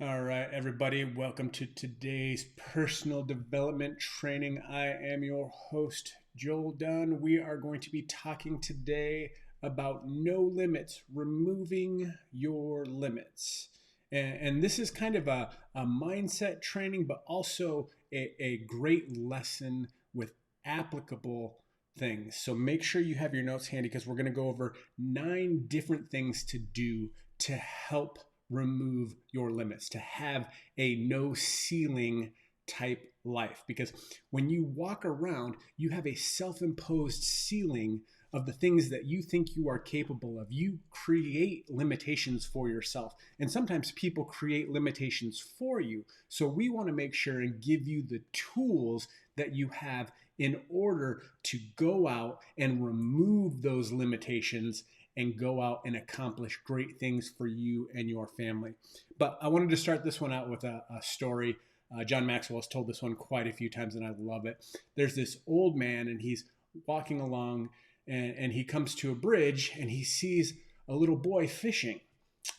All right, everybody, welcome to today's personal development training. I am your host, Joel Dunn. We are going to be talking today about no limits, removing your limits. And this is kind of a mindset training, but also a great lesson with applicable things. So make sure you have your notes handy because we're going to go over 9 different things to do to help remove your limits, to have a no ceiling type life. Because when you walk around, you have a self imposed ceiling of the things that you think you are capable of. You create limitations for yourself. And sometimes people create limitations for you. So we want to make sure and give you the tools that you have in order to go out and remove those limitations and go out and accomplish great things for you and your family. But I wanted to start this one out with a story. John Maxwell has told this one quite a few times, and I love it. There's this old man, and he's walking along, and he comes to a bridge, and he sees a little boy fishing.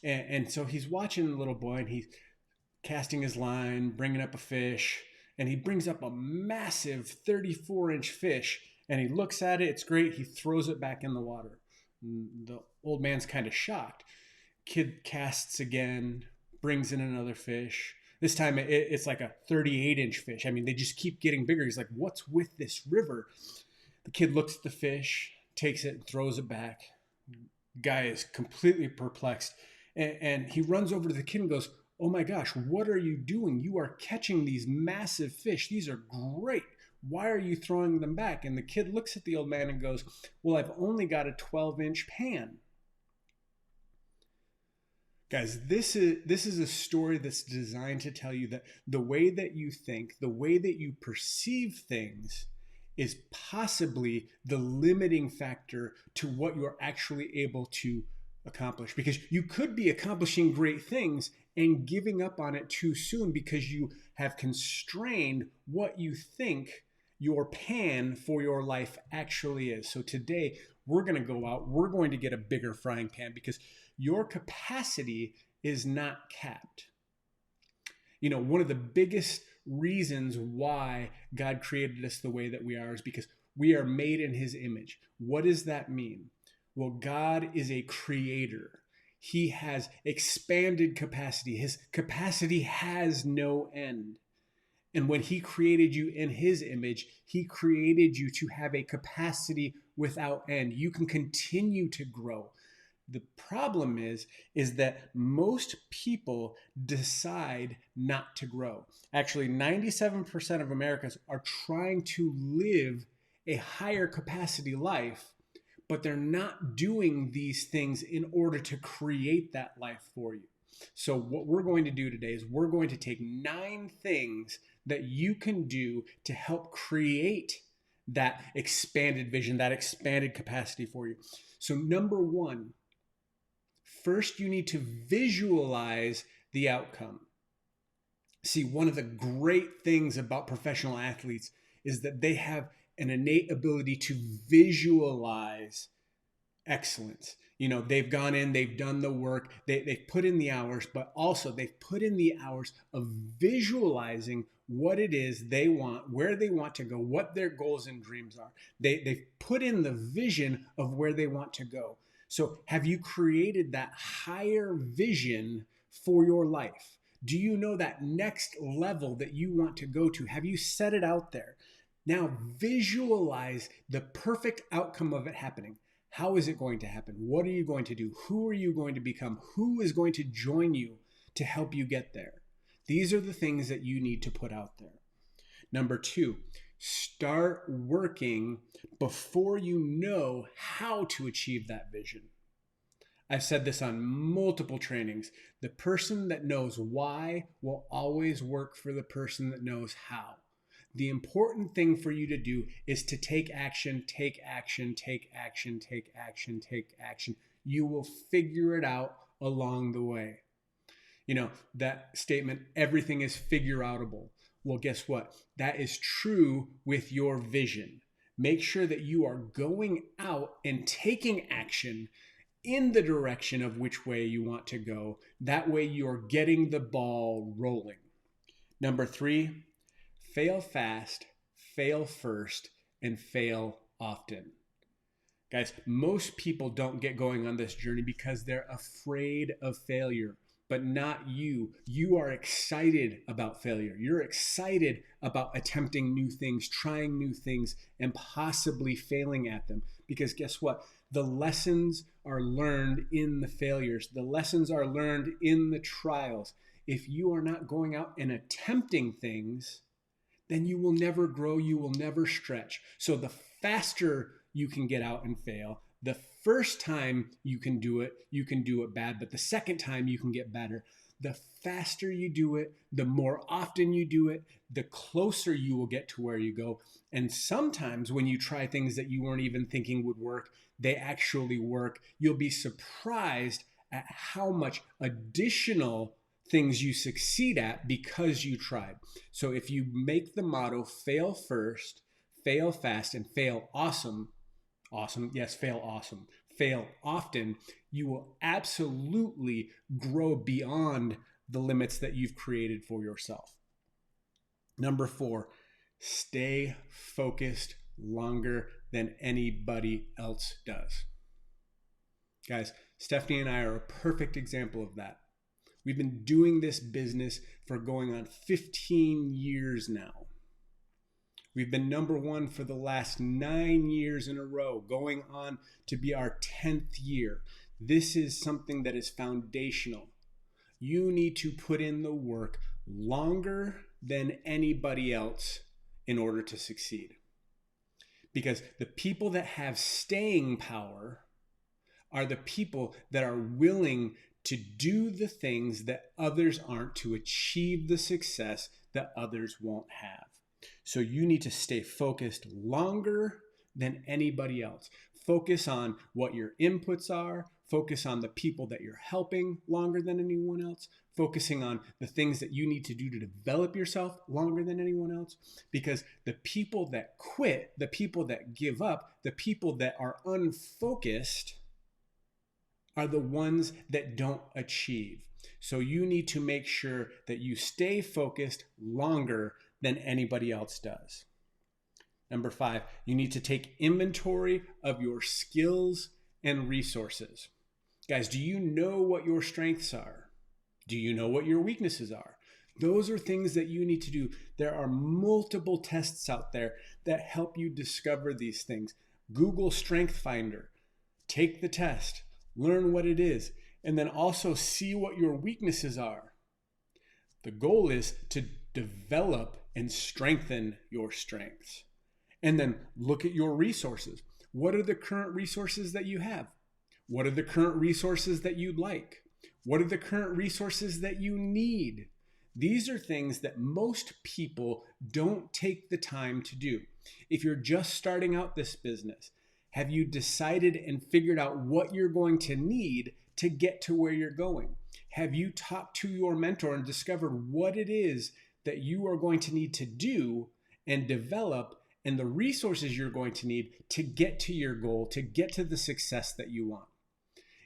And so he's watching the little boy, and he's casting his line, bringing up a fish, and he brings up a massive 34-inch fish, and he looks at it. It's great. He throws it back in the water. The old man's kind of shocked. Kid casts again, brings in another fish. This time it's like a 38-inch fish. I mean, they just keep getting bigger. He's like, what's with this river? The kid looks at the fish, takes it, and throws it back. Guy is completely perplexed. And he runs over to the kid and goes, oh my gosh, what are you doing? You are catching these massive fish. These are great. Why are you throwing them back? And the kid looks at the old man and goes, well, I've only got a 12-inch pan. Guys, this is a story that's designed to tell you that the way that you think, the way that you perceive things is possibly the limiting factor to what you're actually able to accomplish. Because you could be accomplishing great things and giving up on it too soon because you have constrained what you think your pan for your life actually is. So today we're going to go out, we're going to get a bigger frying pan because your capacity is not capped. You know, one of the biggest reasons why God created us the way that we are is because we are made in his image. What does that mean? Well, God is a creator. He has expanded capacity. His capacity has no end. And when he created you in his image, he created you to have a capacity without end. You can continue to grow. The problem is that most people decide not to grow. Actually, 97% of Americans are trying to live a higher capacity life, but they're not doing these things in order to create that life for you. So what we're going to do today is we're going to take 9 things that you can do to help create that expanded vision, that expanded capacity for you. So number 1, first you need to visualize the outcome. See, one of the great things about professional athletes is that they have an innate ability to visualize excellence. You know, they've gone in, they've done the work, they've put in the hours, but also they've put in the hours of visualizing what it is they want, where they want to go, what their goals and dreams are. They've put in the vision of where they want to go. So have you created that higher vision for your life? Do you know that next level that you want to go to? Have you set it out there? Now visualize the perfect outcome of it happening. How is it going to happen? What are you going to do? Who are you going to become? Who is going to join you to help you get there? These are the things that you need to put out there. Number 2, start working before you know how to achieve that vision. I've said this on multiple trainings. The person that knows why will always work for the person that knows how. The important thing for you to do is to take action, take action, take action, take action, take action. You will figure it out along the way. You know, that statement, everything is figure outable. Well, guess what? That is true with your vision. Make sure that you are going out and taking action in the direction of which way you want to go. That way you're getting the ball rolling. Number 3, fail fast, fail first, and fail often. Guys, most people don't get going on this journey because they're afraid of failure, but not you. You are excited about failure. You're excited about attempting new things, trying new things, and possibly failing at them. Because guess what? The lessons are learned in the failures. The lessons are learned in the trials. If you are not going out and attempting things, then you will never grow, you will never stretch. So the faster you can get out and fail, the first time you can do it bad, but the second time you can get better. The faster you do it, the more often you do it, the closer you will get to where you go. And sometimes when you try things that you weren't even thinking would work, they actually work. You'll be surprised at how much additional things you succeed at because you tried. So if you make the motto fail first, fail fast, and fail awesome, fail often, you will absolutely grow beyond the limits that you've created for yourself. Number 4, stay focused longer than anybody else does. Guys, Stephanie and I are a perfect example of that. We've been doing this business for going on 15 years now. We've been number 1 for the last 9 years in a row, going on to be our 10th year. This is something that is foundational. You need to put in the work longer than anybody else in order to succeed. Because the people that have staying power are the people that are willing to do the things that others aren't, to achieve the success that others won't have. So you need to stay focused longer than anybody else. Focus on what your inputs are. Focus on the people that you're helping longer than anyone else. Focusing on the things that you need to do to develop yourself longer than anyone else. Because the people that quit, the people that give up, the people that are unfocused are the ones that don't achieve. So you need to make sure that you stay focused longer than anybody else does. Number 5, you need to take inventory of your skills and resources. Guys, do you know what your strengths are? Do you know what your weaknesses are? Those are things that you need to do. There are multiple tests out there that help you discover these things. Google Strength Finder. Take the test. Learn what it is, and then also see what your weaknesses are. The goal is to develop and strengthen your strengths. And then look at your resources. What are the current resources that you have? What are the current resources that you'd like? What are the current resources that you need? These are things that most people don't take the time to do. If you're just starting out this business, have you decided and figured out what you're going to need to get to where you're going? Have you talked to your mentor and discovered what it is that you are going to need to do and develop, and the resources you're going to need to get to your goal, to get to the success that you want?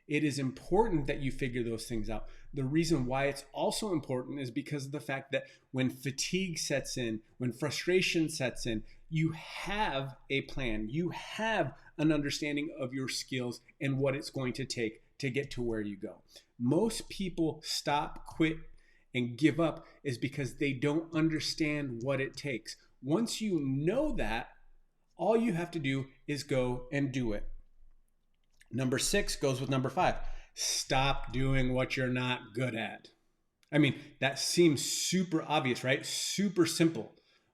It is important that you figure those things out. The reason why it's also important is because of the fact that when fatigue sets in, when frustration sets in, you have a plan. You have an understanding of your skills and what it's going to take to get to where you go. Most people stop, quit, and give up is because they don't understand what it takes. Once you know that, all you have to do is go and do it. Number 6 goes with number 5. Stop doing what you're not good at. I mean, that seems super obvious, right? Super simple.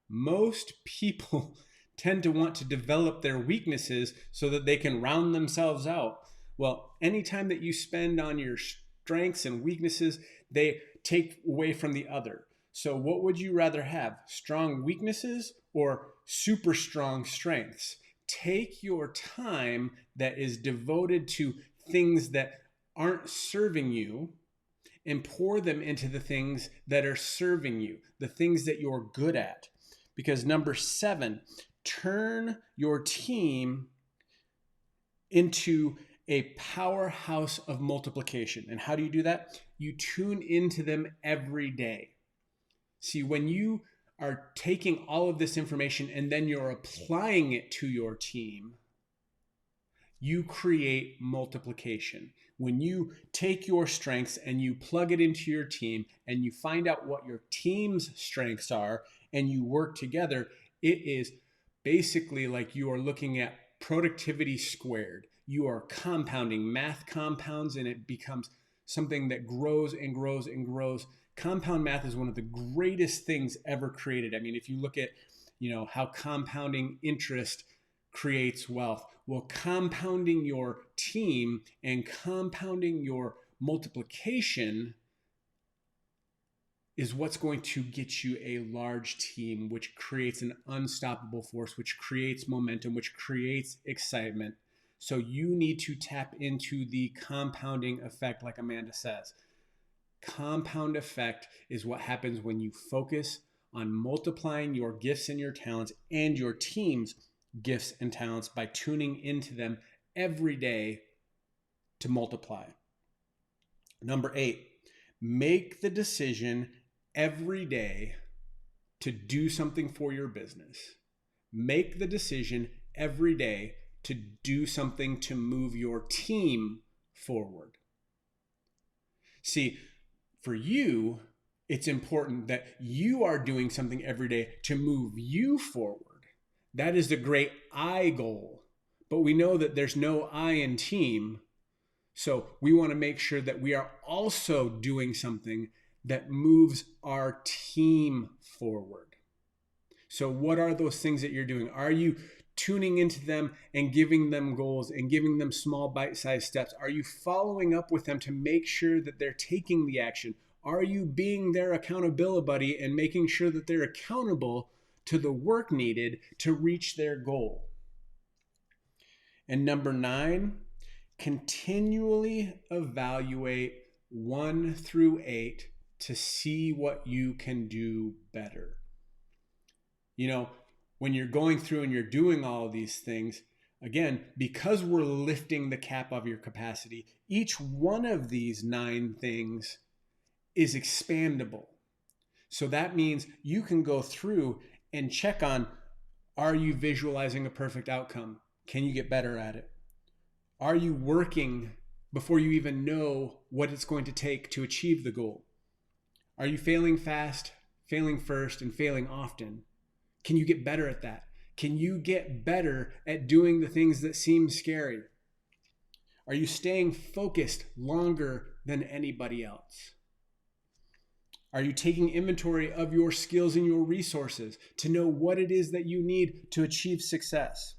Most people tend to want to develop their weaknesses so that they can round themselves out. Well, anytime that you spend on your strengths and weaknesses, they take away from the other. So what would you rather have? Strong weaknesses or super strong strengths? Take your time that is devoted to things that aren't serving you and pour them into the things that are serving you, the things that you're good at. Because number 7, turn your team into a powerhouse of multiplication. And how do you do that? You tune into them every day. See, when you are taking all of this information and then you're applying it to your team, you create multiplication. When you take your strengths and you plug it into your team and you find out what your team's strengths are and you work together, it is basically like you are looking at productivity squared. You are compounding. Math compounds and it becomes something that grows and grows and grows. Compound math is one of the greatest things ever created. I mean, if you look at, how compounding interest creates wealth. Well, compounding your team and compounding your multiplication is what's going to get you a large team, which creates an unstoppable force, which creates momentum, which creates excitement. So you need to tap into the compounding effect, like Amanda says. Compound effect is what happens when you focus on multiplying your gifts and your talents and your team's gifts and talents by tuning into them every day to multiply. Number 8, make the decision every day to do something for your business. Make the decision every day to do something to move your team forward. See, for you, it's important that you are doing something every day to move you forward. That is the great I goal. But we know that there's no I in team. So we want to make sure that we are also doing something that moves our team forward. So what are those things that you're doing? Are you tuning into them and giving them goals and giving them small bite-sized steps? Are you following up with them to make sure that they're taking the action? Are you being their accountability buddy and making sure that they're accountable to the work needed to reach their goal? And number 9, continually evaluate 1 through 8 to see what you can do better. When you're going through and you're doing all of these things, again, because we're lifting the cap of your capacity, each one of these 9 things is expandable. So that means you can go through and check on, are you visualizing a perfect outcome? Can you get better at it? Are you working before you even know what it's going to take to achieve the goal? Are you failing fast, failing first, and failing often? Can you get better at that? Can you get better at doing the things that seem scary? Are you staying focused longer than anybody else? Are you taking inventory of your skills and your resources to know what it is that you need to achieve success?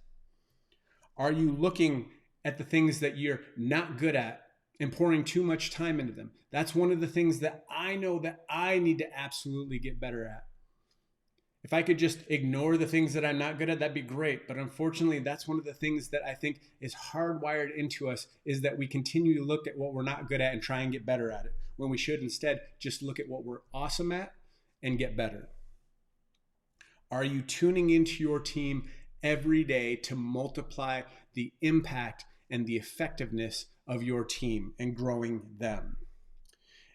Are you looking at the things that you're not good at and pouring too much time into them? That's one of the things that I know that I need to absolutely get better at. If I could just ignore the things that I'm not good at, that'd be great. But unfortunately, that's one of the things that I think is hardwired into us, is that we continue to look at what we're not good at and try and get better at it, when we should instead just look at what we're awesome at and get better. Are you tuning into your team every day to multiply the impact and the effectiveness of your team and growing them?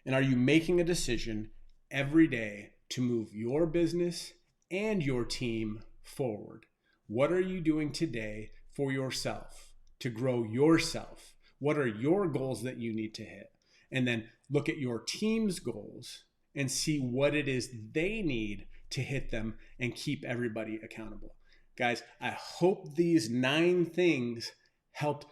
And are you making a decision every day to move your business and your team forward? What are you doing today for yourself to grow yourself? What are your goals that you need to hit? And then look at your team's goals and see what it is they need to hit them and keep everybody accountable. Guys, I hope these 9 things helped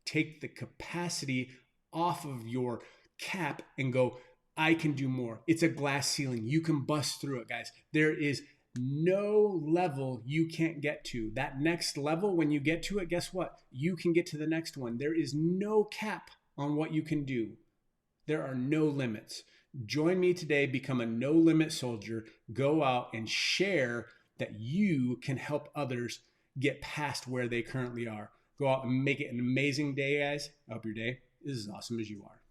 take the capacity off of your cap and go, I can do more. It's a glass ceiling. You can bust through it, guys. There is no level you can't get to. That next level, when you get to it, guess what? You can get to the next one. There is no cap on what you can do. There are no limits. Join me today, become a no limit soldier. Go out and share that you can help others get past where they currently are. Go out and make it an amazing day, guys. I hope your day is as awesome as you are.